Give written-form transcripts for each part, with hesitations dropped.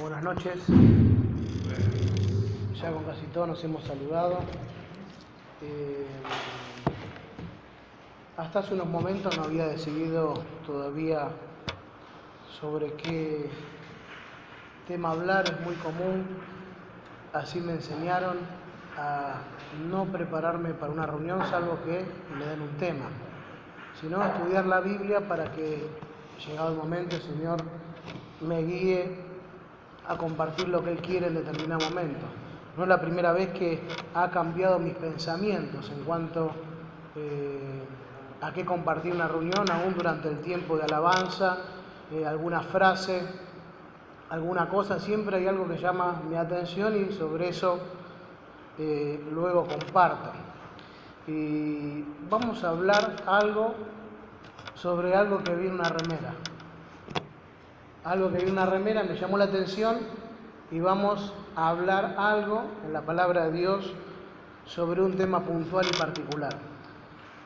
Buenas noches. Ya con casi todos nos hemos saludado. Hasta hace unos momentos no había decidido todavía sobre qué tema hablar. Es muy común, así me enseñaron, a no prepararme para una reunión salvo que me den un tema, sino estudiar la Biblia para que, llegado el momento, el Señor me guíe a compartir lo que Él quiere en determinado momento. No es la primera vez que ha cambiado mis pensamientos en cuanto a qué compartir una reunión, aún durante el tiempo de alabanza, alguna frase, alguna cosa, siempre hay algo que llama mi atención y sobre eso luego comparto. Y vamos a hablar sobre algo que vi en una remera. Algo que vi en una remera me llamó la atención y vamos a hablar algo en la palabra de Dios sobre un tema puntual y particular.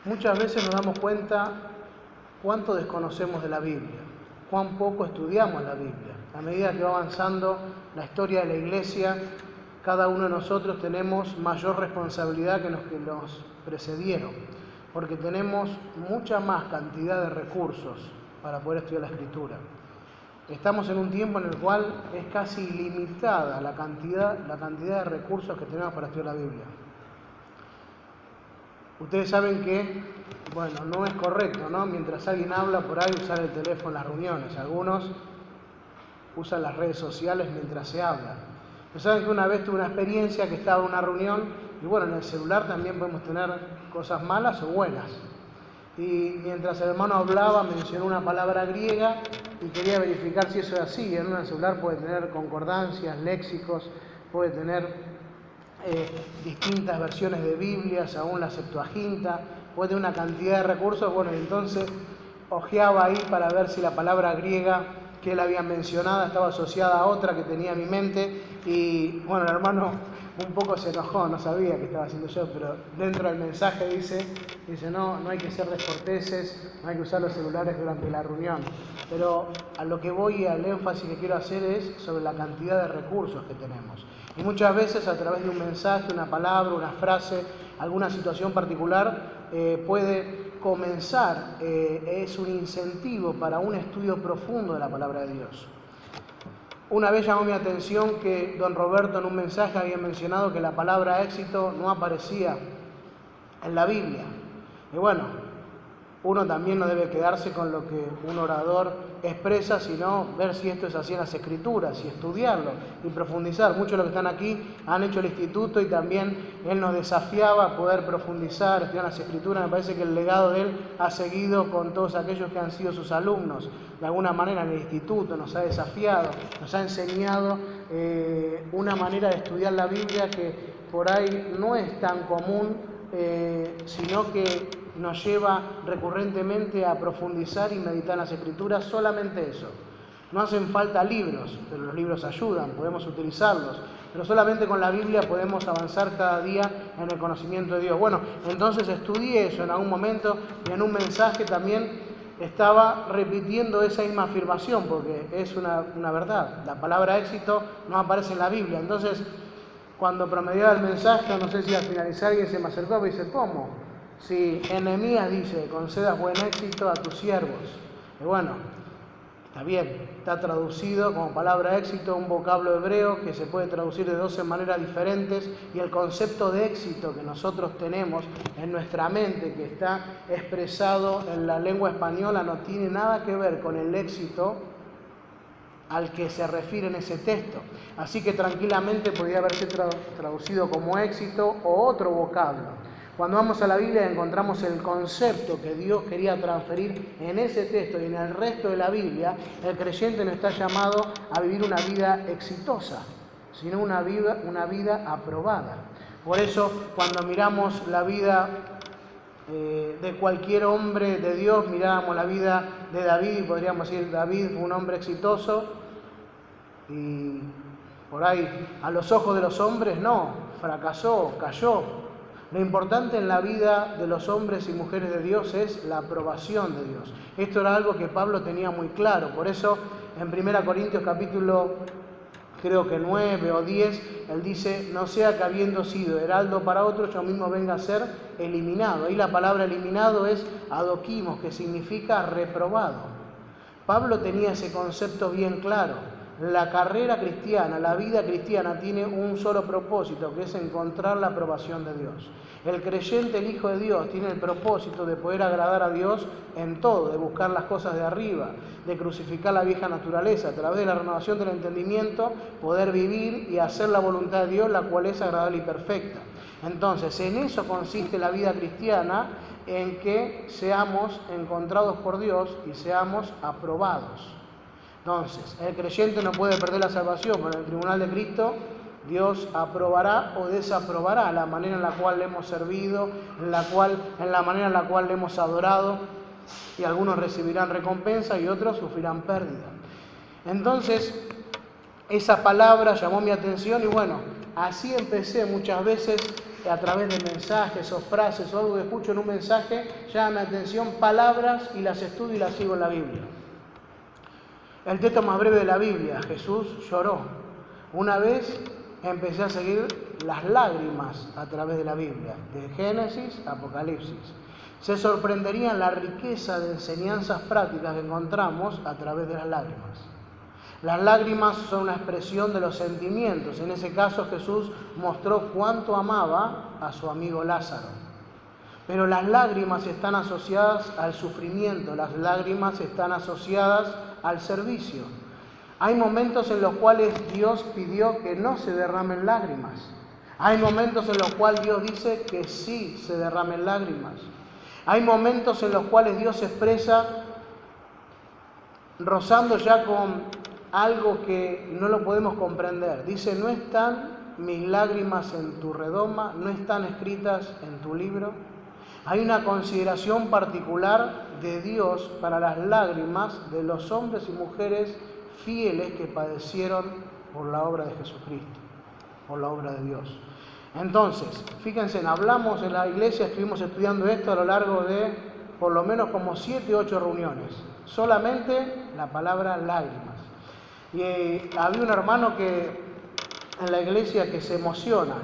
Muchas veces nos damos cuenta cuánto desconocemos de la Biblia, cuán poco estudiamos la Biblia. A medida que va avanzando la historia de la Iglesia, cada uno de nosotros tenemos mayor responsabilidad que los que nos precedieron, porque tenemos mucha más cantidad de recursos para poder estudiar la Escritura. Estamos en un tiempo en el cual es casi ilimitada la cantidad de recursos que tenemos para estudiar la Biblia. Ustedes saben que, no es correcto, ¿no? Mientras alguien habla por ahí, usar el teléfono en las reuniones. Algunos usan las redes sociales mientras se habla. Pero saben que una vez tuve una experiencia que estaba en una reunión y en el celular también podemos tener cosas malas o buenas. Y mientras el hermano hablaba mencionó una palabra griega y quería verificar si eso es así. En un celular puede tener concordancias, léxicos, puede tener distintas versiones de Biblias, aún la Septuaginta, puede tener una cantidad de recursos. Entonces ojeaba ahí para ver si la palabra griega que él había mencionado estaba asociada a otra que tenía en mi mente y el hermano un poco se enojó, no sabía qué estaba haciendo yo, pero dentro del mensaje dice no hay que ser descorteses, no hay que usar los celulares durante la reunión. Pero a lo que voy, al énfasis que quiero hacer es sobre la cantidad de recursos que tenemos. Y muchas veces a través de un mensaje, una palabra, una frase, alguna situación particular puede comenzar, es un incentivo para un estudio profundo de la palabra de Dios. Una vez llamó mi atención que don Roberto en un mensaje había mencionado que la palabra éxito no aparecía en la Biblia. Y uno también no debe quedarse con lo que un orador expresa, sino ver si esto es así en las Escrituras y estudiarlo y profundizar. Muchos de los que están aquí han hecho el instituto y también él nos desafiaba a poder profundizar, estudiar las Escrituras. Me parece que el legado de él ha seguido con todos aquellos que han sido sus alumnos. De alguna manera en el instituto nos ha desafiado, nos ha enseñado una manera de estudiar la Biblia que por ahí no es tan común, sino que nos lleva recurrentemente a profundizar y meditar en las Escrituras. Solamente eso. No hacen falta libros, pero los libros ayudan, podemos utilizarlos. Pero solamente con la Biblia podemos avanzar cada día en el conocimiento de Dios. Entonces estudié eso en algún momento y en un mensaje también estaba repitiendo esa misma afirmación, porque es una verdad. La palabra éxito no aparece en la Biblia. Entonces, cuando promediaba el mensaje, no sé si al finalizar alguien se me acercó y me dice, ¿cómo? Si en Nehemías dice, concedas buen éxito a tus siervos. Está bien, está traducido como palabra éxito, un vocablo hebreo que se puede traducir de 12 maneras diferentes, y el concepto de éxito que nosotros tenemos en nuestra mente, que está expresado en la lengua española, no tiene nada que ver con el éxito al que se refiere en ese texto. Así que tranquilamente podría haberse traducido como éxito o otro vocablo. Cuando vamos a la Biblia encontramos el concepto que Dios quería transferir en ese texto y en el resto de la Biblia. El creyente no está llamado a vivir una vida exitosa, sino una vida aprobada. Por eso, cuando miramos la vida de cualquier hombre de Dios, mirábamos la vida de David y podríamos decir, David fue un hombre exitoso y por ahí, a los ojos de los hombres, no, fracasó, cayó. Lo importante en la vida de los hombres y mujeres de Dios es la aprobación de Dios. Esto era algo que Pablo tenía muy claro. Por eso, en 1 Corintios capítulo creo que 9 o 10, él dice, no sea que habiendo sido heraldo para otro, yo mismo venga a ser eliminado. Ahí la palabra eliminado es adoquimos, que significa reprobado. Pablo tenía ese concepto bien claro. La carrera cristiana, la vida cristiana tiene un solo propósito, que es encontrar la aprobación de Dios. El creyente, el Hijo de Dios, tiene el propósito de poder agradar a Dios en todo, de buscar las cosas de arriba, de crucificar la vieja naturaleza, a través de la renovación del entendimiento, poder vivir y hacer la voluntad de Dios, la cual es agradable y perfecta. Entonces, en eso consiste la vida cristiana, en que seamos encontrados por Dios y seamos aprobados. Entonces, el creyente no puede perder la salvación, pero en el tribunal de Cristo Dios aprobará o desaprobará la manera en la cual le hemos servido, en la manera en la cual le hemos adorado, y algunos recibirán recompensa y otros sufrirán pérdida. Entonces, esa palabra llamó mi atención y bueno, así empecé muchas veces a través de mensajes o frases o algo que escucho en un mensaje, llama mi atención palabras y las estudio y las sigo en la Biblia. El texto más breve de la Biblia, Jesús lloró. Una vez empecé a seguir las lágrimas a través de la Biblia, de Génesis a Apocalipsis. Se sorprenderían la riqueza de enseñanzas prácticas que encontramos a través de las lágrimas. Las lágrimas son una expresión de los sentimientos. En ese caso Jesús mostró cuánto amaba a su amigo Lázaro. Pero las lágrimas están asociadas al sufrimiento, las lágrimas están asociadas al servicio. Hay momentos en los cuales Dios pidió que no se derramen lágrimas. Hay momentos en los cuales Dios dice que sí se derramen lágrimas. Hay momentos en los cuales Dios se expresa rozando ya con algo que no lo podemos comprender. Dice, no están mis lágrimas en tu redoma, no están escritas en tu libro. Hay una consideración particular de Dios para las lágrimas de los hombres y mujeres fieles que padecieron por la obra de Jesucristo, por la obra de Dios. Entonces, fíjense, hablamos en la iglesia, estuvimos estudiando esto a lo largo de por lo menos como 7 u 8 reuniones, solamente la palabra lágrimas. Y había un hermano que en la iglesia que se emociona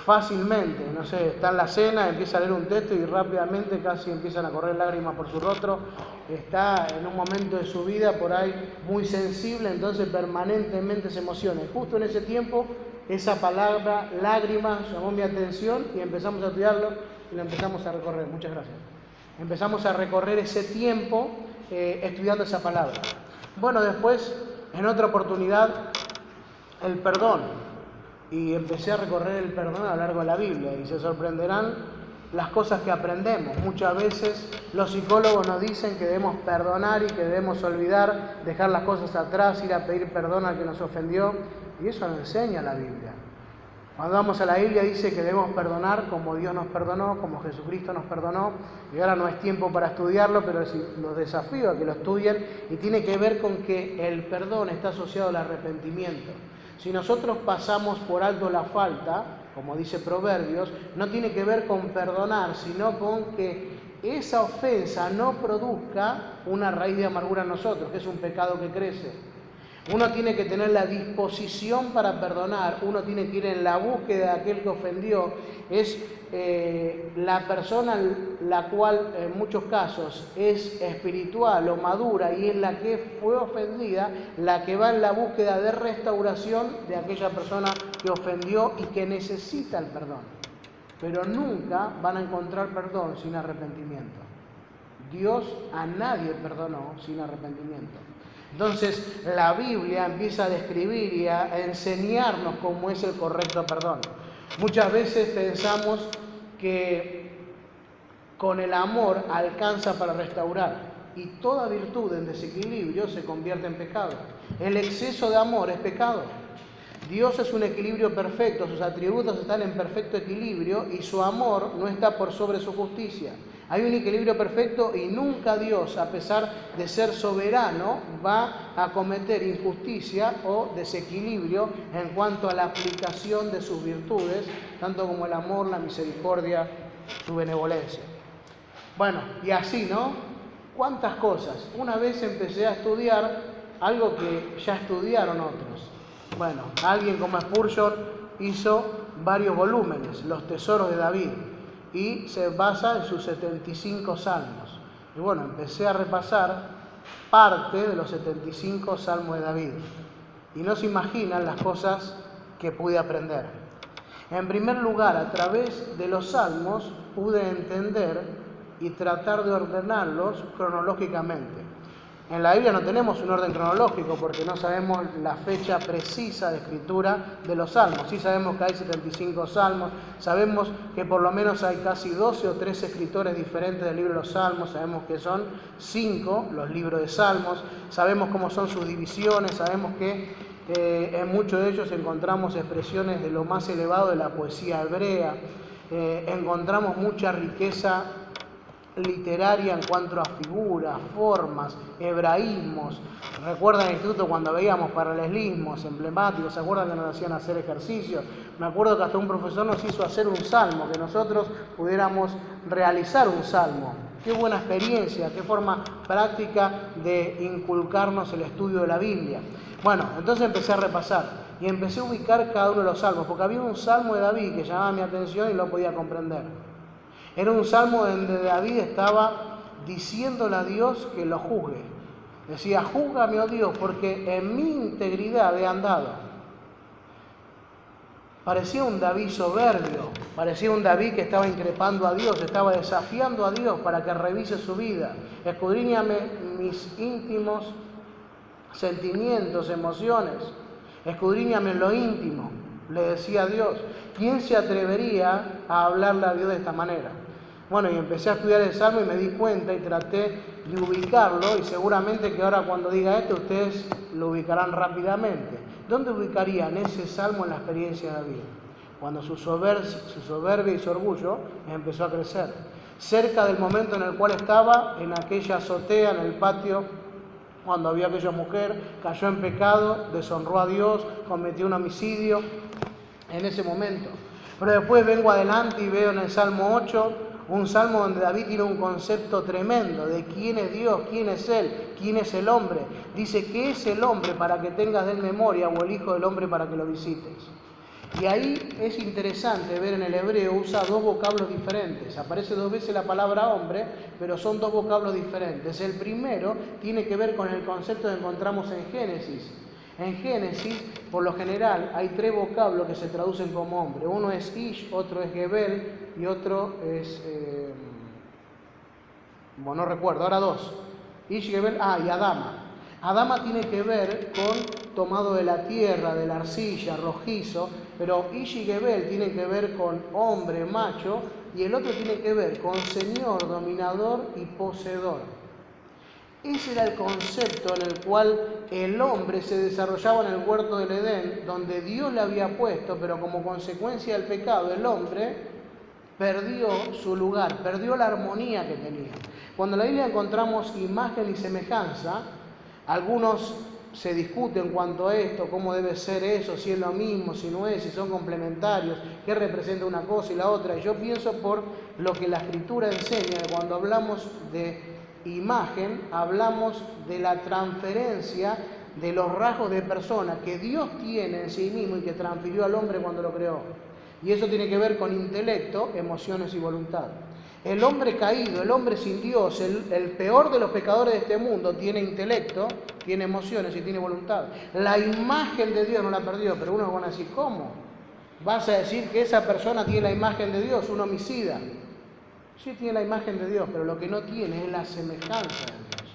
fácilmente, no sé, está en la cena, empieza a leer un texto y rápidamente casi empiezan a correr lágrimas por su rostro, está en un momento de su vida por ahí muy sensible, entonces permanentemente se emociona. Y justo en ese tiempo, esa palabra lágrimas llamó mi atención y empezamos a estudiarlo y lo empezamos a recorrer. Muchas gracias. Empezamos a recorrer ese tiempo estudiando esa palabra. Bueno, después, en otra oportunidad, el perdón. Y empecé a recorrer el perdón a lo largo de la Biblia y se sorprenderán las cosas que aprendemos. Muchas veces los psicólogos nos dicen que debemos perdonar y que debemos olvidar, dejar las cosas atrás, ir a pedir perdón al que nos ofendió, y eso no enseña la Biblia. Cuando vamos a la Biblia dice que debemos perdonar como Dios nos perdonó, como Jesucristo nos perdonó, y ahora no es tiempo para estudiarlo, pero los desafío a que lo estudien, y tiene que ver con que el perdón está asociado al arrepentimiento. Si nosotros pasamos por alto la falta, como dice Proverbios, no tiene que ver con perdonar, sino con que esa ofensa no produzca una raíz de amargura en nosotros, que es un pecado que crece. Uno tiene que tener la disposición para perdonar, uno tiene que ir en la búsqueda de aquel que ofendió. Es la persona la cual en muchos casos es espiritual o madura y es la que fue ofendida, la que va en la búsqueda de restauración de aquella persona que ofendió y que necesita el perdón. Pero nunca van a encontrar perdón sin arrepentimiento. Dios a nadie perdonó sin arrepentimiento. Entonces la Biblia empieza a describir y a enseñarnos cómo es el correcto perdón. Muchas veces pensamos que con el amor alcanza para restaurar y toda virtud en desequilibrio se convierte en pecado. El exceso de amor es pecado. Dios es un equilibrio perfecto, sus atributos están en perfecto equilibrio y su amor no está por sobre su justicia. Hay un equilibrio perfecto y nunca Dios, a pesar de ser soberano, va a cometer injusticia o desequilibrio en cuanto a la aplicación de sus virtudes, tanto como el amor, la misericordia, su benevolencia. Bueno, y así, ¿no? ¿Cuántas cosas? Una vez empecé a estudiar algo que ya estudiaron otros. Bueno, alguien como Spurgeon hizo varios volúmenes, Los Tesoros de David, y se basa en sus 75 salmos. Y bueno, empecé a repasar parte de los 75 salmos de David. Y no se imaginan las cosas que pude aprender. En primer lugar, a través de los salmos pude entender y tratar de ordenarlos cronológicamente. En la Biblia no tenemos un orden cronológico porque no sabemos la fecha precisa de escritura de los salmos. Sí sabemos que hay 75 salmos, sabemos que por lo menos hay casi 12 o 13 escritores diferentes del libro de los salmos, sabemos que son 5 los libros de salmos, sabemos cómo son sus divisiones, sabemos que en muchos de ellos encontramos expresiones de lo más elevado de la poesía hebrea, encontramos mucha riqueza literaria en cuanto a figuras, formas, hebraísmos. ¿Recuerdan en el instituto cuando veíamos paralelismos emblemáticos? ¿Se acuerdan que nos hacían hacer ejercicios? Me acuerdo que hasta un profesor nos hizo hacer un salmo, que nosotros pudiéramos realizar un salmo. Qué buena experiencia, qué forma práctica de inculcarnos el estudio de la Biblia. Bueno, entonces empecé a repasar y empecé a ubicar cada uno de los salmos, porque había un salmo de David que llamaba mi atención y no podía comprender. Era un salmo donde David estaba diciéndole a Dios que lo juzgue. Decía, júzgame, oh Dios, porque en mi integridad he andado. Parecía un David soberbio, parecía un David que estaba increpando a Dios, estaba desafiando a Dios para que revise su vida. Escudriñame mis íntimos sentimientos, emociones, escudriñame en lo íntimo, le decía a Dios. ¿Quién se atrevería a hablarle a Dios de esta manera? Bueno, y empecé a estudiar el Salmo y me di cuenta y traté de ubicarlo, y seguramente que ahora cuando diga esto ustedes lo ubicarán rápidamente. ¿Dónde ubicarían ese Salmo en la experiencia de David? Cuando su soberbia y su orgullo empezó a crecer. Cerca del momento en el cual estaba, en aquella azotea, en el patio, cuando había aquella mujer, cayó en pecado, deshonró a Dios, cometió un homicidio, en ese momento. Pero después vengo adelante y veo en el Salmo 8, un salmo donde David tiene un concepto tremendo de quién es Dios, quién es Él, quién es el hombre. Dice, ¿qué es el hombre para que tengas de él memoria o el hijo del hombre para que lo visites? Y ahí es interesante ver en el hebreo, usa dos vocablos diferentes. Aparece 2 veces la palabra hombre, pero son 2 vocablos diferentes. El primero tiene que ver con el concepto que encontramos en Génesis. En Génesis, por lo general, hay 3 vocablos que se traducen como hombre. Uno es Ish, otro es Gebel y otro es... bueno, no recuerdo, ahora 2. Ish, Gebel, y Adama. Adama tiene que ver con tomado de la tierra, de la arcilla, rojizo, pero Ish y Gebel tienen que ver con hombre, macho, y el otro tiene que ver con señor, dominador y poseedor. Ese era el concepto en el cual el hombre se desarrollaba en el huerto del Edén, donde Dios le había puesto, pero como consecuencia del pecado, el hombre perdió su lugar, perdió la armonía que tenía. Cuando en la Biblia encontramos imagen y semejanza, algunos se discuten en cuanto a esto, cómo debe ser eso, si es lo mismo, si no es, si son complementarios, qué representa una cosa y la otra. Y yo pienso por lo que la Escritura enseña, que cuando hablamos de imagen, hablamos de la transferencia de los rasgos de persona que Dios tiene en sí mismo y que transfirió al hombre cuando lo creó. Y eso tiene que ver con intelecto, emociones y voluntad. El hombre caído, el hombre sin Dios, el peor de los pecadores de este mundo, tiene intelecto, tiene emociones y tiene voluntad. La imagen de Dios no la perdió, pero uno va a decir, ¿cómo? ¿Vas a decir que esa persona tiene la imagen de Dios, un homicida? Sí tiene la imagen de Dios, pero lo que no tiene es la semejanza de Dios.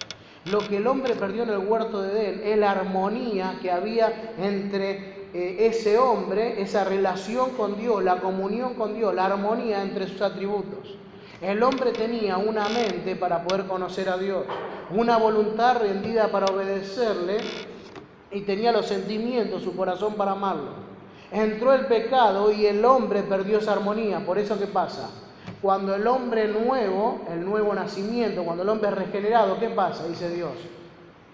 Lo que el hombre perdió en el huerto de Edén es la armonía que había entre ese hombre, esa relación con Dios, la comunión con Dios, la armonía entre sus atributos. El hombre tenía una mente para poder conocer a Dios, una voluntad rendida para obedecerle y tenía los sentimientos, su corazón para amarlo. Entró el pecado y el hombre perdió esa armonía. Por eso, ¿qué pasa? Cuando el hombre nuevo, el nuevo nacimiento, cuando el hombre es regenerado, ¿qué pasa? Dice Dios.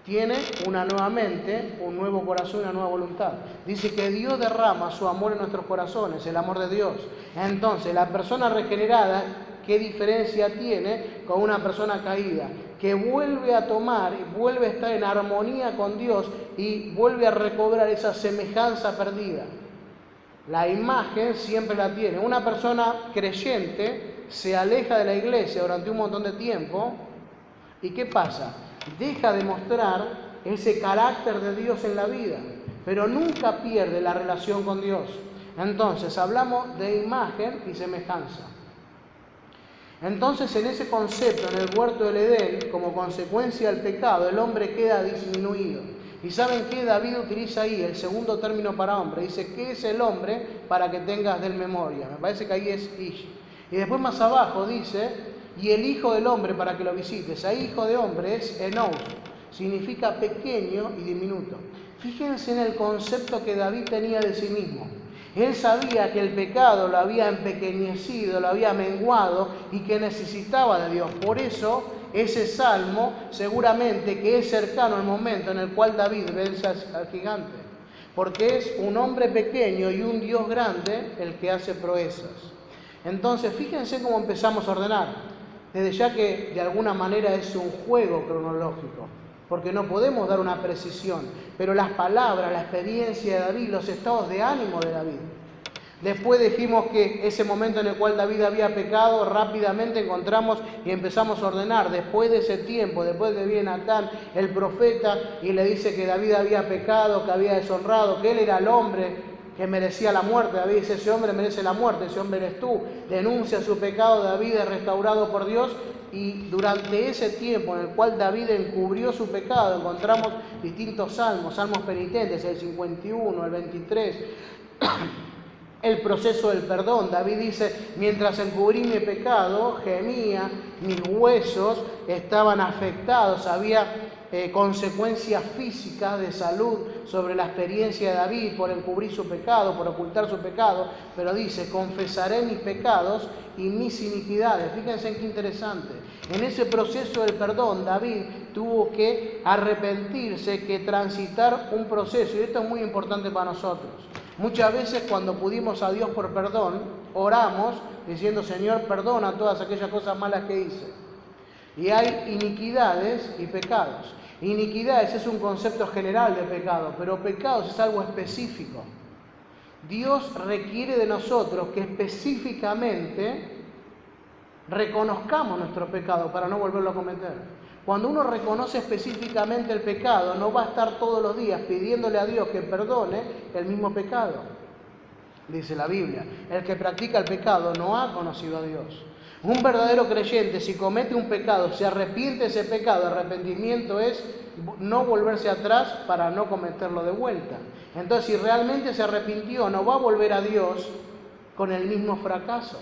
Tiene una nueva mente, un nuevo corazón y una nueva voluntad. Dice que Dios derrama su amor en nuestros corazones, el amor de Dios. Entonces, la persona regenerada, ¿qué diferencia tiene con una persona caída? Que vuelve a tomar, vuelve a estar en armonía con Dios y vuelve a recobrar esa semejanza perdida. La imagen siempre la tiene. Una persona creyente se aleja de la iglesia durante un montón de tiempo. ¿Y qué pasa? Deja de mostrar ese carácter de Dios en la vida, pero nunca pierde la relación con Dios. Entonces, hablamos de imagen y semejanza. Entonces, en ese concepto, en el huerto del Edén, como consecuencia del pecado, el hombre queda disminuido. ¿Y saben qué? David utiliza ahí el segundo término para hombre. Dice, ¿qué es el hombre para que tengas de él memoria? Me parece que ahí es Ish. Y después más abajo dice, y el hijo del hombre para que lo visites. Ahí hijo de hombre es Enous, significa pequeño y diminuto. Fíjense en el concepto que David tenía de sí mismo. Él sabía que el pecado lo había empequeñecido, lo había menguado y que necesitaba de Dios. Por eso, ese salmo seguramente que es cercano al momento en el cual David vence al gigante. Porque es un hombre pequeño y un Dios grande el que hace proezas. Entonces, fíjense cómo empezamos a ordenar. Desde ya que de alguna manera es un juego cronológico, porque no podemos dar una precisión, pero las palabras, la experiencia de David, los estados de ánimo de David. Después dijimos que ese momento en el cual David había pecado, rápidamente encontramos y empezamos a ordenar. Después de ese tiempo, después de que viene Natán, el profeta, y le dice que David había pecado, que había deshonrado, que él era el hombre que merecía la muerte. David dice, ese hombre merece la muerte, ese hombre eres tú. Denuncia su pecado, David es restaurado por Dios. Y durante ese tiempo en el cual David encubrió su pecado, encontramos distintos salmos, salmos penitentes, el 51, el 23, el proceso del perdón. David dice, mientras encubrí mi pecado, gemía, mis huesos estaban afectados, había consecuencias físicas de salud sobre la experiencia de David por encubrir su pecado, por ocultar su pecado, pero dice, confesaré mis pecados y mis iniquidades. Fíjense qué interesante. En ese proceso del perdón, David tuvo que arrepentirse, que transitar un proceso, y esto es muy importante para nosotros. Muchas veces cuando pudimos a Dios por perdón, oramos diciendo, Señor, perdona todas aquellas cosas malas que hice. Y hay iniquidades y pecados. Iniquidades es un concepto general de pecado, pero pecados es algo específico. Dios requiere de nosotros que específicamente reconozcamos nuestro pecado para no volverlo a cometer. Cuando uno reconoce específicamente el pecado, no va a estar todos los días pidiéndole a Dios que perdone el mismo pecado. Dice la Biblia, el que practica el pecado no ha conocido a Dios. Un verdadero creyente, si comete un pecado, se arrepiente de ese pecado. Arrepentimiento es no volverse atrás para no cometerlo de vuelta. Entonces, si realmente se arrepintió, no va a volver a Dios con el mismo fracaso.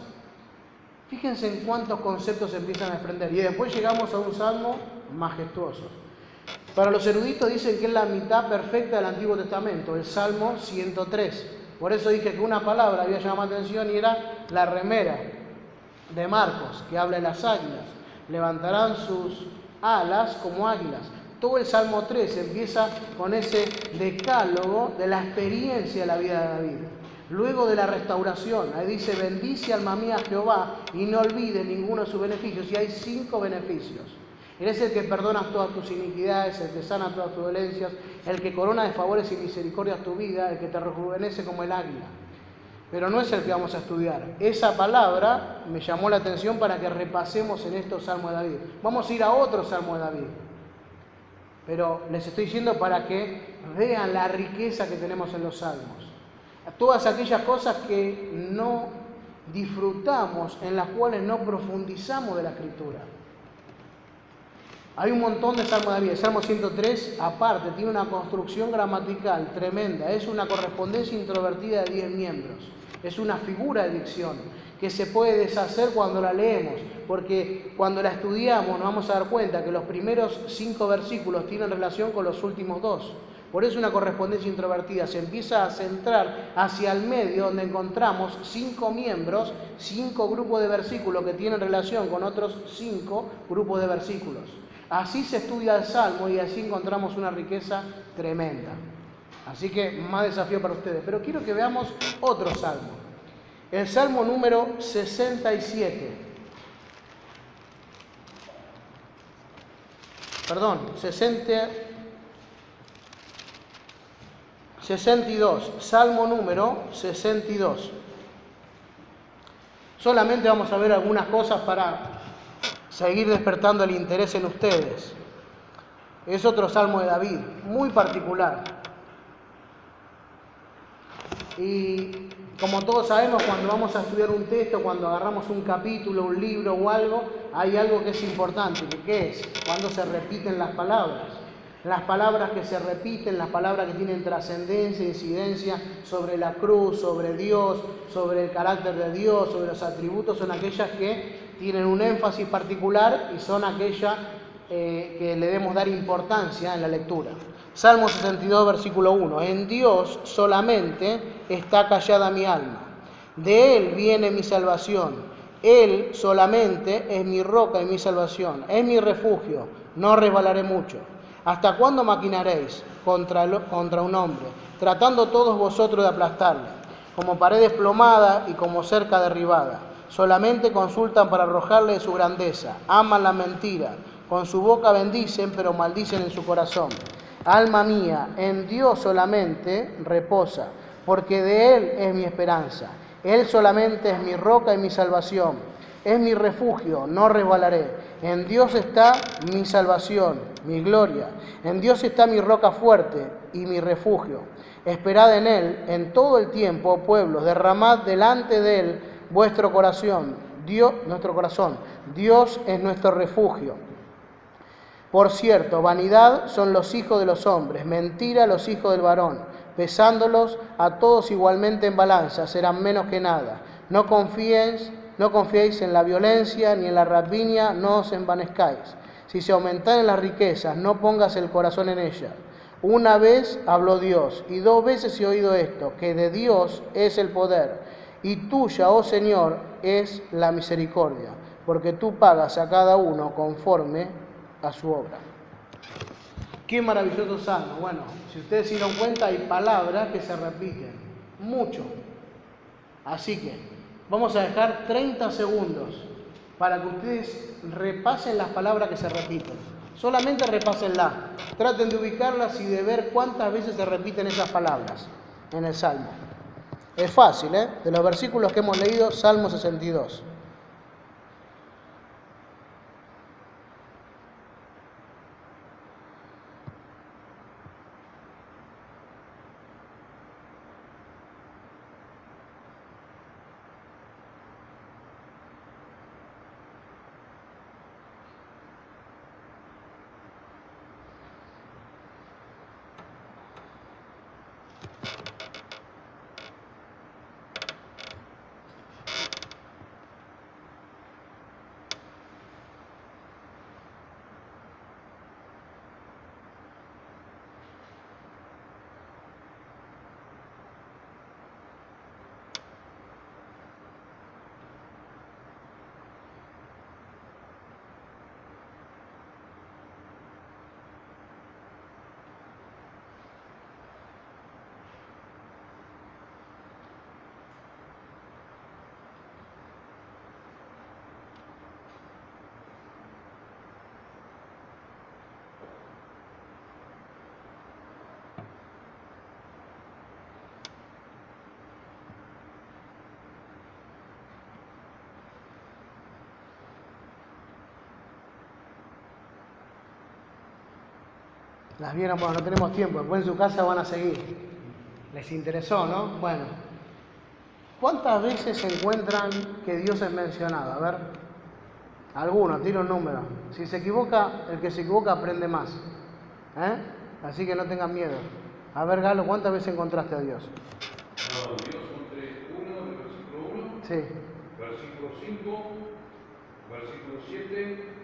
Fíjense en cuántos conceptos se empiezan a desprender. Y después llegamos a un salmo majestuoso. Para los eruditos dicen que es la mitad perfecta del Antiguo Testamento, el Salmo 103. Por eso dije que una palabra había llamado la atención y era la remera de Marcos, que habla de las águilas. Levantarán sus alas como águilas. Todo el Salmo 3 empieza con ese decálogo de la experiencia de la vida de David. Luego de la restauración, ahí dice, bendice alma mía a Jehová y no olvide ninguno de sus beneficios. Y hay 5 beneficios. Él es el que perdona todas tus iniquidades, el que sana todas tus dolencias, el que corona de favores y misericordias tu vida, el que te rejuvenece como el águila. Pero no es el que vamos a estudiar. Esa palabra me llamó la atención para que repasemos en estos salmos de David. Vamos a ir a otro salmo de David. Pero les estoy diciendo para que vean la riqueza que tenemos en los salmos. Todas aquellas cosas que no disfrutamos, en las cuales no profundizamos de la Escritura. Hay un montón de salmos de David. El Salmo 103, aparte, tiene una construcción gramatical tremenda. Es una correspondencia introvertida de 10 miembros. Es una figura de dicción que se puede deshacer cuando la leemos, porque cuando la estudiamos nos vamos a dar cuenta que los primeros 5 versículos tienen relación con los últimos 2. Por eso una correspondencia introvertida se empieza a centrar hacia el medio, donde encontramos 5 miembros, 5 grupos de versículos que tienen relación con otros 5 grupos de versículos. Así se estudia el Salmo y así encontramos una riqueza tremenda. Así que más desafío para ustedes. Pero quiero que veamos otro Salmo. El Salmo número 67. 62, Salmo número 62. Solamente vamos a ver algunas cosas para seguir despertando el interés en ustedes. Es otro Salmo de David, muy particular. Y como todos sabemos, cuando vamos a estudiar un texto, cuando agarramos un capítulo, un libro o algo, hay algo que es importante. ¿Qué es? Cuando se repiten las palabras. Las palabras que se repiten, las palabras que tienen trascendencia, incidencia sobre la cruz, sobre Dios, sobre el carácter de Dios, sobre los atributos, son aquellas que tienen un énfasis particular y son aquellas que le debemos dar importancia en la lectura. Salmo 62, versículo 1. En Dios solamente está callada mi alma. De Él viene mi salvación. Él solamente es mi roca y mi salvación. Es mi refugio. No resbalaré mucho. ¿Hasta cuándo maquinaréis contra un hombre, tratando todos vosotros de aplastarle? Como pared desplomada y como cerca derribada. Solamente consultan para arrojarle de su grandeza. Aman la mentira. Con su boca bendicen, pero maldicen en su corazón. Alma mía, en Dios solamente reposa, porque de Él es mi esperanza. Él solamente es mi roca y mi salvación. Es mi refugio, no resbalaré. En Dios está mi salvación, mi gloria. En Dios está mi roca fuerte y mi refugio. Esperad en Él en todo el tiempo, oh pueblos. Derramad delante de Él vuestro corazón. Nuestro corazón. Dios es nuestro refugio. Por cierto, vanidad son los hijos de los hombres, mentira los hijos del varón. Pesándolos a todos igualmente en balanza, serán menos que nada. No confiéis en la violencia ni en la rapiña, no os envanezcáis. Si se aumentaren las riquezas, no pongas el corazón en ellas. Una vez habló Dios, y 2 veces he oído esto, que de Dios es el poder, y tuya, oh Señor, es la misericordia, porque tú pagas a cada uno conforme a su obra. Qué maravilloso salmo. Bueno, si ustedes se dieron cuenta, hay palabras que se repiten, mucho. Así que vamos a dejar 30 segundos para que ustedes repasen las palabras que se repiten. Solamente repásenlas. Traten de ubicarlas y de ver cuántas veces se repiten esas palabras en el salmo. Es fácil, ¿eh? De los versículos que hemos leído, Salmo 62. Las vieron, bueno, no tenemos tiempo, después en su casa van a seguir. Les interesó, ¿no? Bueno. ¿Cuántas veces se encuentran que Dios es mencionado? A ver, algunos, tira un número. Si se equivoca, el que se equivoca aprende más. Así que no tengan miedo. A ver, Galo, ¿cuántas veces encontraste a Dios? No, Dios encontré uno en el versículo 1, Sí. versículo 5, versículo 7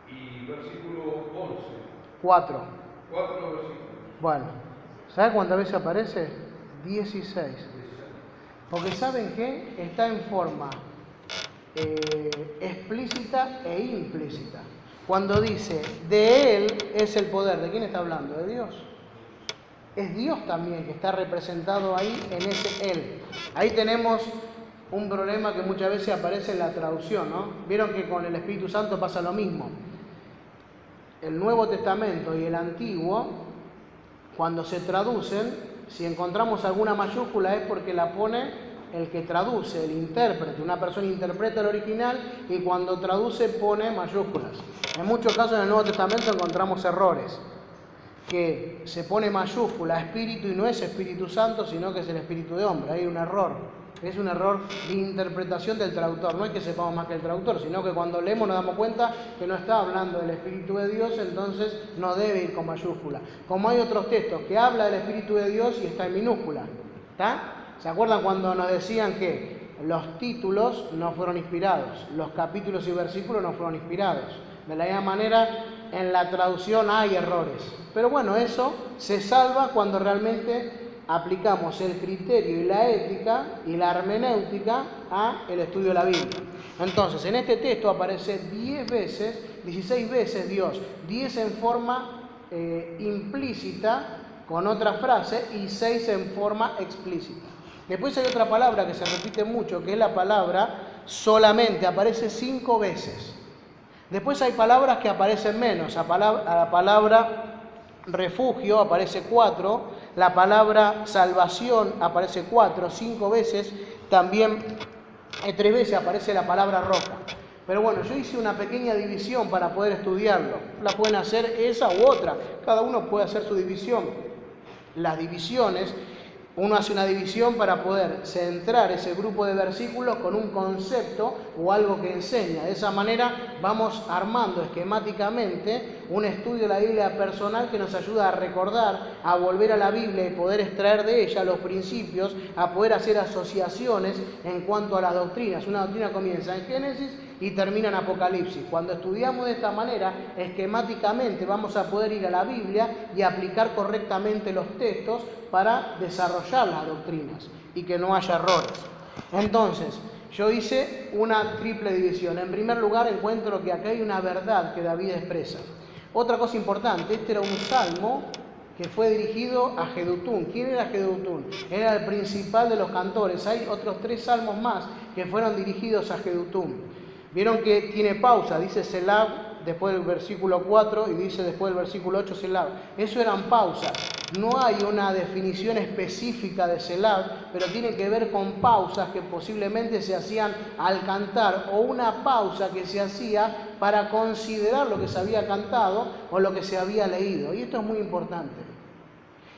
y versículo 11. 4. 4 versículos. Bueno, ¿sabes cuántas veces aparece? 16. Porque ¿saben qué? Está en forma explícita e implícita. Cuando dice, de Él es el poder, ¿de quién está hablando? De Dios. Es Dios también que está representado ahí en ese Él. Ahí tenemos un problema que muchas veces aparece en la traducción, ¿no? Vieron que con el Espíritu Santo pasa lo mismo. el Nuevo Testamento y el Antiguo, cuando se traducen, si encontramos alguna mayúscula es porque la pone el que traduce, el intérprete. Una persona interpreta el original y cuando traduce pone mayúsculas. En muchos casos en el Nuevo Testamento encontramos errores, que se pone mayúscula espíritu y no es Espíritu Santo, sino que es el espíritu de hombre. Hay un error. Es un error de interpretación del traductor. No es que sepamos más que el traductor, sino que cuando leemos nos damos cuenta que no está hablando del Espíritu de Dios, entonces no debe ir con mayúscula. Como hay otros textos que habla del Espíritu de Dios y está en minúscula. ¿Está? ¿Se acuerdan cuando nos decían que los títulos no fueron inspirados, los capítulos y versículos no fueron inspirados? De la misma manera, en la traducción hay errores. Pero bueno, eso se salva cuando realmente aplicamos el criterio y la ética y la hermenéutica al estudio de la Biblia. Entonces, en este texto aparece 16 veces Dios, 10 en forma implícita con otra frase y 6 en forma explícita. Después hay otra palabra que se repite mucho, que es la palabra solamente, aparece 5 veces. Después hay palabras que aparecen menos, a la palabra refugio aparece 4, la palabra salvación aparece 4, 5 veces, también 3 veces aparece la palabra roca. Pero bueno, yo hice una pequeña división para poder estudiarlo. La pueden hacer esa u otra, cada uno puede hacer su división. Las divisiones, uno hace una división para poder centrar ese grupo de versículos con un concepto o algo que enseña. De esa manera vamos armando esquemáticamente un estudio de la Biblia personal que nos ayuda a recordar, a volver a la Biblia y poder extraer de ella los principios, a poder hacer asociaciones en cuanto a las doctrinas. Una doctrina comienza en Génesis y termina en Apocalipsis. Cuando estudiamos de esta manera, esquemáticamente vamos a poder ir a la Biblia y aplicar correctamente los textos para desarrollar las doctrinas y que no haya errores. Entonces, yo hice una triple división. En primer lugar, encuentro que acá hay una verdad que David expresa. Otra cosa importante, este era un salmo que fue dirigido a Jedutún. ¿Quién era Jedutún? Era el principal de los cantores. Hay otros 3 salmos más que fueron dirigidos a Jedutún. Vieron que tiene pausa, dice Selab después del versículo 4 y dice después del versículo 8 Selab. Eso eran pausas. No hay una definición específica de Selab, pero tiene que ver con pausas que posiblemente se hacían al cantar o una pausa que se hacía para considerar lo que se había cantado o lo que se había leído. Y esto es muy importante.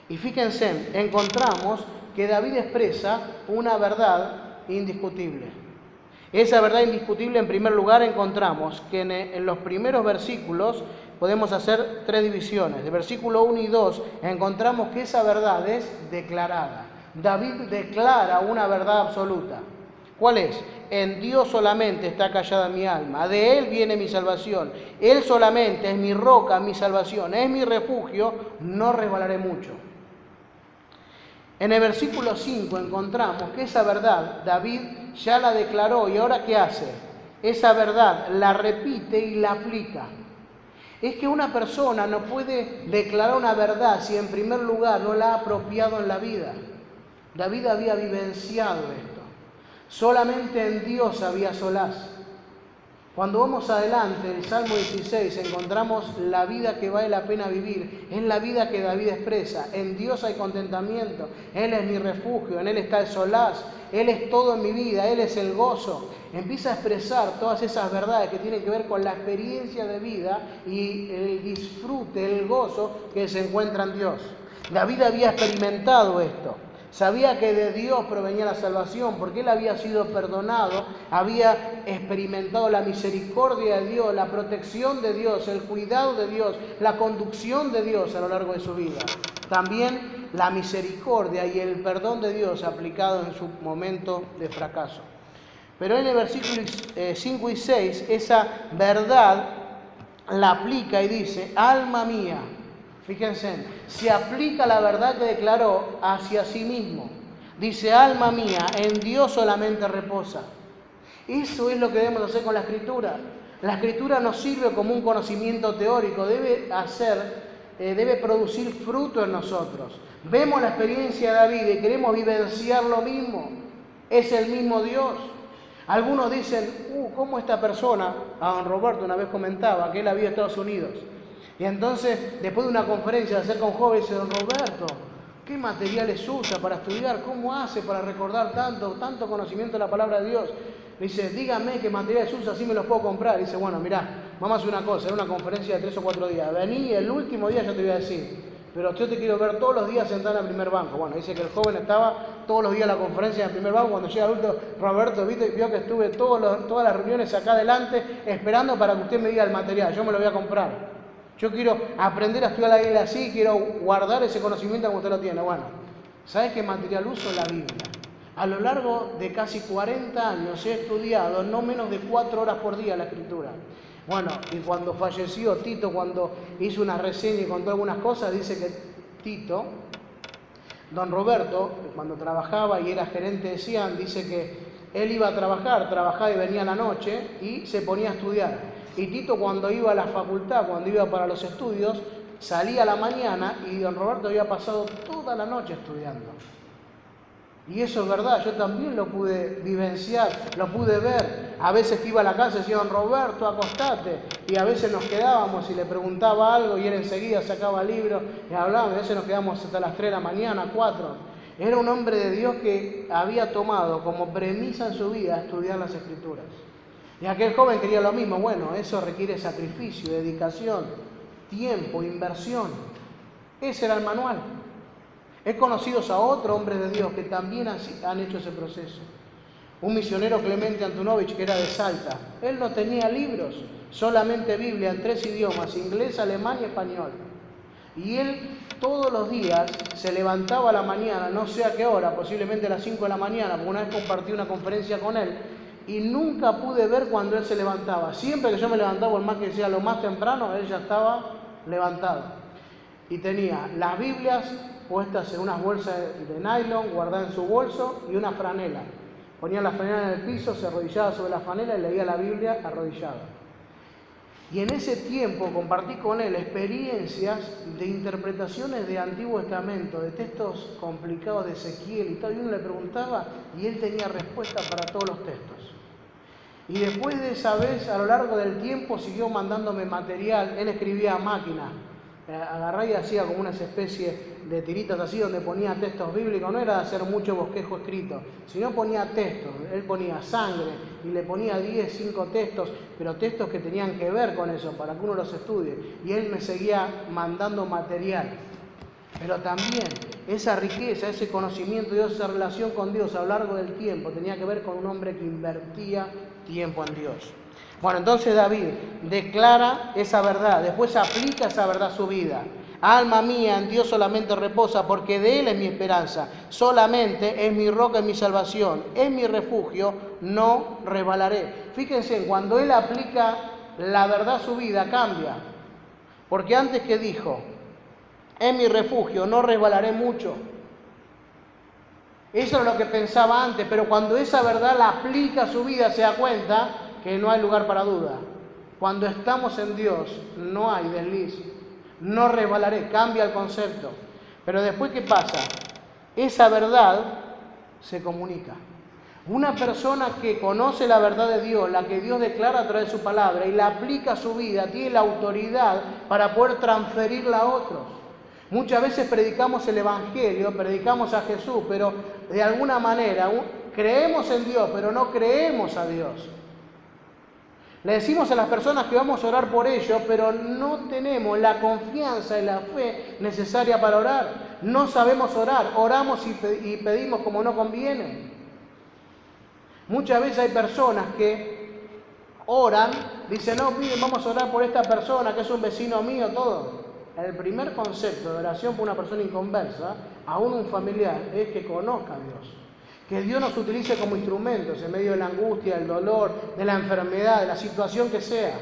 Y fíjense, encontramos que David expresa una verdad indiscutible. Esa verdad indiscutible, en primer lugar, encontramos que en los primeros versículos podemos hacer 3 divisiones. De versículo 1 y 2 encontramos que esa verdad es declarada. David declara una verdad absoluta. ¿Cuál es? En Dios solamente está callada mi alma, de Él viene mi salvación. Él solamente es mi roca, mi salvación, es mi refugio, no resbalaré mucho. En el versículo 5 encontramos que esa verdad David ya la declaró y ahora ¿qué hace? Esa verdad la repite y la aplica. Es que una persona no puede declarar una verdad si en primer lugar no la ha apropiado en la vida. David había vivenciado esto. Solamente en Dios había solaz. Cuando vamos adelante, el Salmo 16, encontramos la vida que vale la pena vivir. Es la vida que David expresa. En Dios hay contentamiento. Él es mi refugio, en Él está el solaz. Él es todo en mi vida, Él es el gozo. Empieza a expresar todas esas verdades que tienen que ver con la experiencia de vida y el disfrute, el gozo que se encuentra en Dios. David había experimentado esto. Sabía que de Dios provenía la salvación porque él había sido perdonado, había experimentado la misericordia de Dios, la protección de Dios, el cuidado de Dios, la conducción de Dios a lo largo de su vida. También la misericordia y el perdón de Dios aplicado en su momento de fracaso. Pero en el versículo 5 y 6 esa verdad la aplica y dice, alma mía. Fíjense, se aplica la verdad que declaró hacia sí mismo. Dice, alma mía, en Dios solamente reposa. Eso es lo que debemos hacer con la Escritura. La Escritura nos sirve como un conocimiento teórico, debe producir fruto en nosotros. Vemos la experiencia de David y queremos vivenciar lo mismo. Es el mismo Dios. Algunos dicen, ¿cómo esta persona? A don Roberto una vez comentaba que él había ido a Estados Unidos. Y entonces, después de una conferencia, se acerca un joven y dice: don Roberto, ¿qué materiales usa para estudiar? ¿Cómo hace para recordar tanto conocimiento de la palabra de Dios? Le dice: dígame qué materiales usa, así me los puedo comprar. Y dice: bueno, mirá, vamos a hacer una cosa, es una conferencia de 3 o 4 días. Vení el último día, yo te voy a decir, pero yo te quiero ver todos los días sentado en el primer banco. Bueno, dice que el joven estaba todos los días en la conferencia en el primer banco. Cuando llega el último, Roberto vio que estuve todas las reuniones acá adelante esperando para que usted me diga el material. Yo me lo voy a comprar. Yo quiero aprender a estudiar la Biblia así, quiero guardar ese conocimiento como usted lo tiene. Bueno, ¿sabes qué material uso? La Biblia. A lo largo de casi 40 años he estudiado no menos de 4 horas por día la Escritura. Bueno, y cuando falleció Tito, cuando hizo una reseña y contó algunas cosas, dice que Tito, don Roberto, cuando trabajaba y era gerente de Cian, dice que él iba a trabajaba y venía a la noche y se ponía a estudiar. Y Tito, cuando iba a la facultad, cuando iba para los estudios, salía a la mañana y don Roberto había pasado toda la noche estudiando. Y eso es verdad, yo también lo pude vivenciar, lo pude ver. A veces que iba a la casa y decía: don Roberto, acostate. Y a veces nos quedábamos y le preguntaba algo y él enseguida sacaba el libro y hablábamos. A veces nos quedábamos hasta las 3 de la mañana, 4. Era un hombre de Dios que había tomado como premisa en su vida estudiar las Escrituras. Y aquel joven quería lo mismo. Bueno, eso requiere sacrificio, dedicación, tiempo, inversión. Ese era el manual. He conocido a otros hombres de Dios que también han hecho ese proceso. Un misionero, Clemente Antunovich, que era de Salta. Él no tenía libros, solamente Biblia en 3 idiomas: inglés, alemán y español. Y él todos los días se levantaba a la mañana, no sé a qué hora, posiblemente a las 5 de la mañana, porque una vez compartí una conferencia con él, y nunca pude ver cuando él se levantaba. Siempre que yo me levantaba, por más que sea lo más temprano, él ya estaba levantado. Y tenía las Biblias puestas en unas bolsas de nylon, guardadas en su bolso, y una franela. Ponía la franela en el piso, se arrodillaba sobre la franela y leía la Biblia arrodillado. Y en ese tiempo compartí con él experiencias de interpretaciones de Antiguo Testamento, de textos complicados de Ezequiel y tal. Y uno le preguntaba y él tenía respuesta para todos los textos. Y después de esa vez, a lo largo del tiempo, siguió mandándome material. Él escribía a máquina. Agarraba y hacía como unas especies de tiritas así donde ponía textos bíblicos. No era de hacer mucho bosquejo escrito, sino ponía textos. Él ponía sangre y le ponía 10, 5 textos, pero textos que tenían que ver con eso para que uno los estudie. Y él me seguía mandando material. Pero también esa riqueza, ese conocimiento de Dios, esa relación con Dios a lo largo del tiempo tenía que ver con un hombre que invertía tiempo en Dios. Bueno, entonces David declara esa verdad, después aplica esa verdad a su vida. Alma mía, en Dios solamente reposa, porque de Él es mi esperanza. Solamente es mi roca y mi salvación, es mi refugio, no resbalaré. Fíjense, cuando Él aplica la verdad a su vida, cambia. Porque antes que dijo: es mi refugio, no resbalaré mucho. Eso es lo que pensaba antes, pero cuando esa verdad la aplica a su vida, se da cuenta que no hay lugar para duda. Cuando estamos en Dios, no hay desliz. No resbalaré, cambia el concepto. Pero después, ¿qué pasa? Esa verdad se comunica. Una persona que conoce la verdad de Dios, la que Dios declara a través de su palabra y la aplica a su vida, tiene la autoridad para poder transferirla a otros. Muchas veces predicamos el Evangelio, predicamos a Jesús, pero de alguna manera creemos en Dios, pero no creemos a Dios. Le decimos a las personas que vamos a orar por ellos, pero no tenemos la confianza y la fe necesaria para orar. No sabemos orar, oramos y pedimos como no conviene. Muchas veces hay personas que oran, dicen: no, miren, vamos a orar por esta persona que es un vecino mío, todo. El primer concepto de oración por una persona inconversa, aún un familiar, es que conozca a Dios. Que Dios nos utilice como instrumentos en medio de la angustia, del dolor, de la enfermedad, de la situación que sea.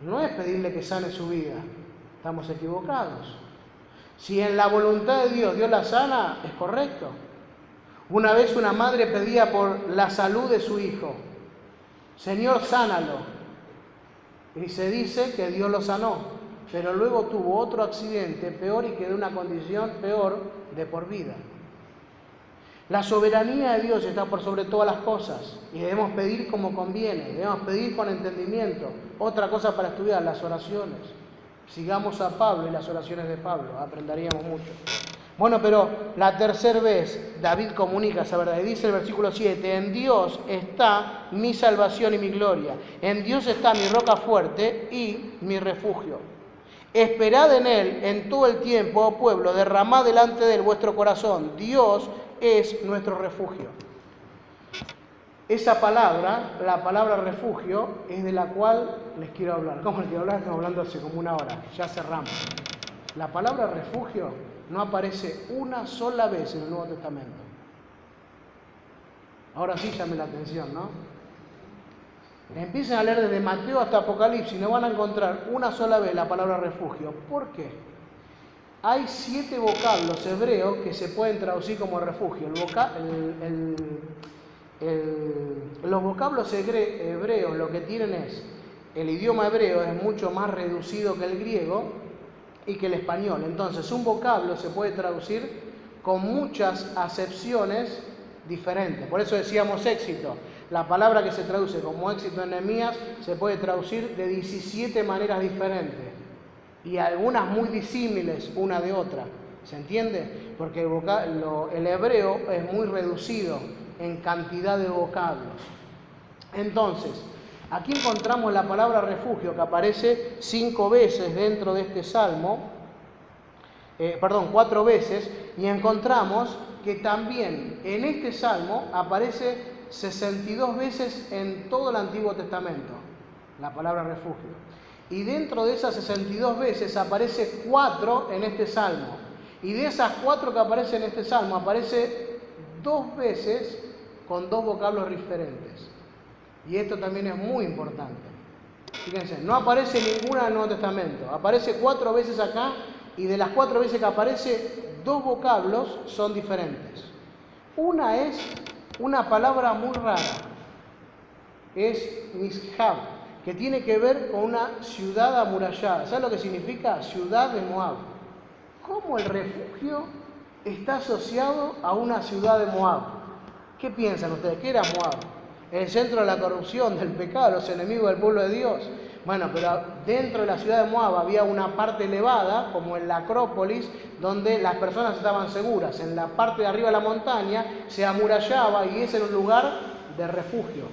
No es pedirle que sane su vida. Estamos equivocados. Si en la voluntad de Dios, Dios la sana, es correcto. Una vez una madre pedía por la salud de su hijo: Señor, sánalo. Y se dice que Dios lo sanó. Pero luego tuvo otro accidente peor y quedó en una condición peor de por vida. La soberanía de Dios está por sobre todas las cosas y debemos pedir como conviene, debemos pedir con entendimiento. Otra cosa para estudiar, las oraciones. Sigamos a Pablo y las oraciones de Pablo, aprenderíamos mucho. Bueno, pero la tercera vez David comunica esa verdad y dice el versículo 7, en Dios está mi salvación y mi gloria, en Dios está mi roca fuerte y mi refugio. Esperad en Él en todo el tiempo, oh pueblo, derramad delante de Él vuestro corazón, Dios es nuestro refugio. Esa palabra, la palabra refugio, es de la cual les quiero hablar. ¿Cómo les quiero hablar? Estamos hablando hace como una hora, ya cerramos. La palabra refugio no aparece una sola vez en el Nuevo Testamento. Ahora sí llame la atención, ¿no? Empiecen a leer desde Mateo hasta Apocalipsis y no van a encontrar una sola vez la palabra refugio. ¿Por qué? Hay 7 vocablos hebreos que se pueden traducir como refugio. Los vocablos hebreos lo que tienen es, el idioma hebreo es mucho más reducido que el griego y que el español. Entonces, un vocablo se puede traducir con muchas acepciones diferentes. Por eso decíamos éxito. La palabra que se traduce como éxito en Nehemías se puede traducir de 17 maneras diferentes y algunas muy disímiles una de otra. ¿Se entiende? Porque el hebreo es muy reducido en cantidad de vocablos. Entonces, aquí encontramos la palabra refugio que aparece 5 veces dentro de este salmo, 4 veces, y encontramos que también en este salmo aparece 62 veces en todo el Antiguo Testamento, la palabra refugio. Y dentro de esas 62 veces aparece 4 en este salmo. Y de esas 4 que aparecen en este salmo, aparece 2 veces con 2 vocablos diferentes. Y esto también es muy importante. Fíjense, no aparece ninguna en el Nuevo Testamento. Aparece 4 veces acá y de las 4 veces que aparece, 2 vocablos son diferentes. Una es una palabra muy rara. Es Mishab, que tiene que ver con una ciudad amurallada. ¿Saben lo que significa? Ciudad de Moab. ¿Cómo el refugio está asociado a una ciudad de Moab? ¿Qué piensan ustedes? ¿Qué era Moab? El centro de la corrupción, del pecado, los enemigos del pueblo de Dios. Bueno, pero dentro de la ciudad de Moab había una parte elevada, como en la Acrópolis, donde las personas estaban seguras. En la parte de arriba de la montaña se amurallaba y ese era un lugar de refugio.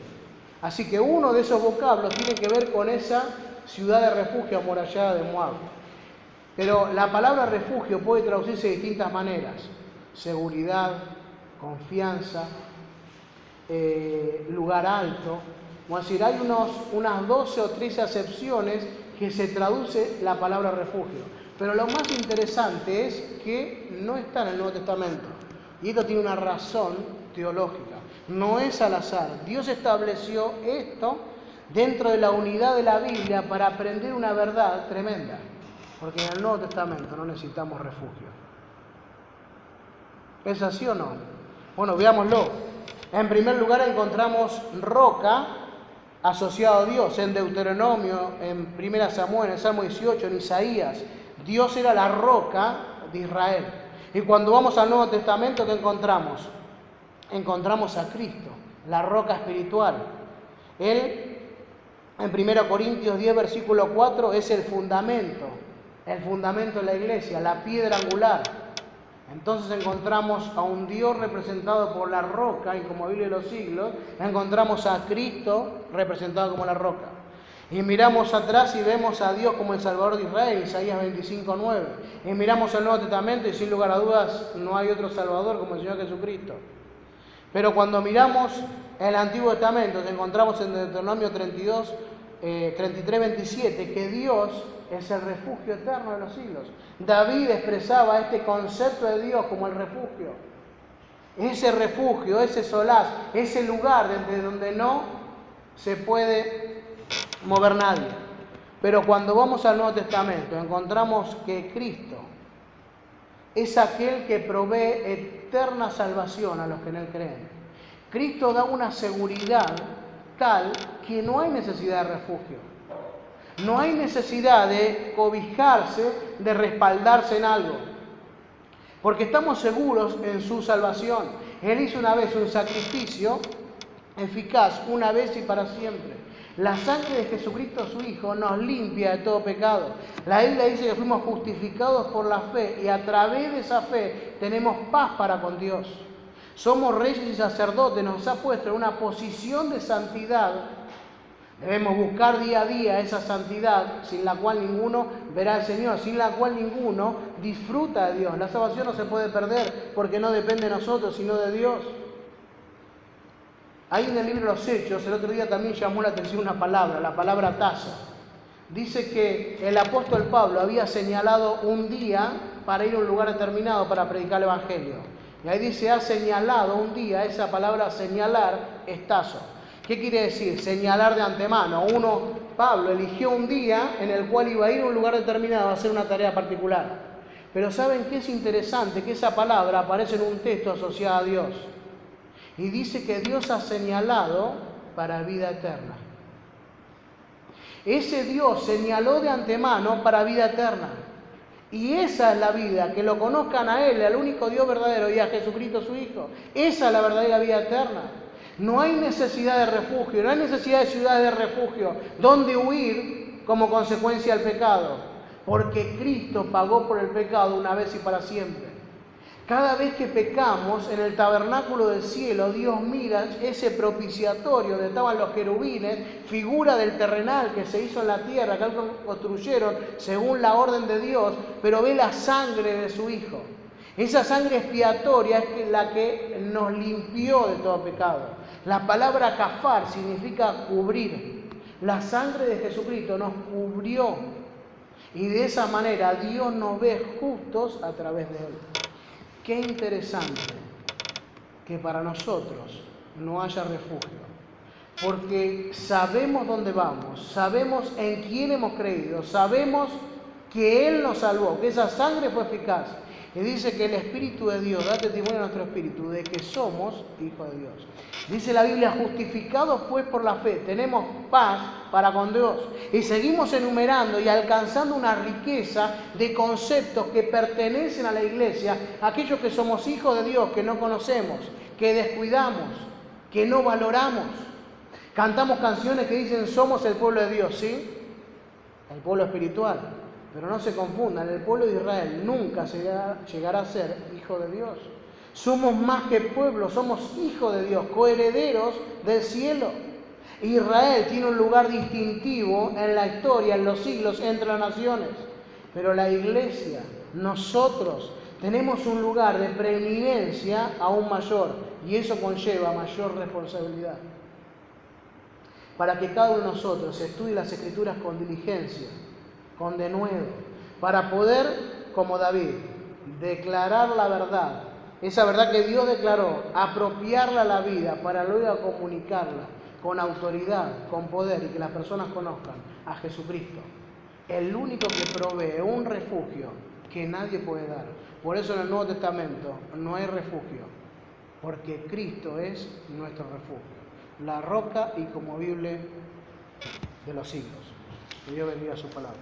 Así que uno de esos vocablos tiene que ver con esa ciudad de refugio amurallada de Moab. Pero la palabra refugio puede traducirse de distintas maneras. Seguridad, confianza, lugar alto. Vamos a decir, hay unas 12 o 13 acepciones que se traduce la palabra refugio. Pero lo más interesante es que no está en el Nuevo Testamento. Y esto tiene una razón teológica. No es al azar. Dios estableció esto dentro de la unidad de la Biblia para aprender una verdad tremenda. Porque en el Nuevo Testamento no necesitamos refugio. ¿Es así o no? Bueno, veámoslo. En primer lugar encontramos roca asociado a Dios. En Deuteronomio, en 1 Samuel, en el Salmo 18, en Isaías. Dios era la roca de Israel. Y cuando vamos al Nuevo Testamento, ¿qué encontramos? Encontramos a Cristo, la roca espiritual. Él, en 1 Corintios 10, versículo 4, es el fundamento de la iglesia, la piedra angular. Entonces encontramos a un Dios representado por la roca, y como Biblia de los siglos, encontramos a Cristo representado como la roca. Y miramos atrás y vemos a Dios como el Salvador de Israel, Isaías 25:9. Y miramos el Nuevo Testamento y sin lugar a dudas no hay otro Salvador como el Señor Jesucristo. Pero cuando miramos el Antiguo Testamento, encontramos en Deuteronomio 33:27 que Dios es el refugio eterno de los siglos. David expresaba este concepto de Dios como el refugio. Ese refugio, ese solaz, ese lugar desde donde no se puede mover nadie. Pero cuando vamos al Nuevo Testamento encontramos que Cristo es aquel que provee eterna salvación a los que en Él creen. Cristo da una seguridad tal que no hay necesidad de refugio. No hay necesidad de cobijarse, de respaldarse en algo. Porque estamos seguros en su salvación. Él hizo una vez un sacrificio eficaz, una vez y para siempre. La sangre de Jesucristo, su Hijo, nos limpia de todo pecado. La Biblia dice que fuimos justificados por la fe y a través de esa fe tenemos paz para con Dios. Somos reyes y sacerdotes, nos ha puesto en una posición de santidad. Debemos buscar día a día esa santidad sin la cual ninguno verá al Señor, sin la cual ninguno disfruta de Dios. La salvación no se puede perder porque no depende de nosotros, sino de Dios. Ahí en el libro de los Hechos, el otro día también llamó la atención una palabra, la palabra tasa. Dice que el apóstol Pablo había señalado un día para ir a un lugar determinado para predicar el Evangelio. Y ahí dice, ha señalado un día, esa palabra señalar es tazo. ¿Qué quiere decir? Señalar de antemano. Pablo eligió un día en el cual iba a ir a un lugar determinado a hacer una tarea particular. Pero ¿saben qué es interesante? Que esa palabra aparece en un texto asociado a Dios. Y dice que Dios ha señalado para vida eterna. Ese Dios señaló de antemano para vida eterna. Y esa es la vida, que lo conozcan a Él, al único Dios verdadero, y a Jesucristo su Hijo. Esa es la verdadera vida eterna. No hay necesidad de refugio, no hay necesidad de ciudades de refugio, donde huir como consecuencia del pecado. Porque Cristo pagó por el pecado una vez y para siempre. Cada vez que pecamos en el tabernáculo del cielo, Dios mira ese propiciatorio donde estaban los querubines, figura del terrenal que se hizo en la tierra, que construyeron según la orden de Dios, pero ve la sangre de su Hijo. Esa sangre expiatoria es la que nos limpió de todo pecado. La palabra kafar significa cubrir. La sangre de Jesucristo nos cubrió y de esa manera Dios nos ve justos a través de Él. Qué interesante que para nosotros no haya refugio, porque sabemos dónde vamos, sabemos en quién hemos creído, sabemos que Él nos salvó, que esa sangre fue eficaz. Y dice que el Espíritu de Dios da testimonio a nuestro espíritu de que somos hijos de Dios. Dice la Biblia, justificados pues por la fe, tenemos paz para con Dios. Y seguimos enumerando y alcanzando una riqueza de conceptos que pertenecen a la iglesia, aquellos que somos hijos de Dios, que no conocemos, que descuidamos, que no valoramos. Cantamos canciones que dicen somos el pueblo de Dios, ¿sí? El pueblo espiritual. Pero no se confundan, el pueblo de Israel nunca llegará a ser hijo de Dios. Somos más que pueblo, somos hijos de Dios, coherederos del cielo. Israel tiene un lugar distintivo en la historia, en los siglos, entre las naciones. Pero la iglesia, nosotros, tenemos un lugar de preeminencia aún mayor. Y eso conlleva mayor responsabilidad. Para que cada uno de nosotros estudie las Escrituras con diligencia, con denuedo, para poder, como David, declarar la verdad, esa verdad que Dios declaró, apropiarla a la vida para luego comunicarla con autoridad, con poder y que las personas conozcan a Jesucristo, el único que provee un refugio que nadie puede dar. Por eso en el Nuevo Testamento no hay refugio, porque Cristo es nuestro refugio, la roca inconmovible de los siglos. Que Dios bendiga su palabra.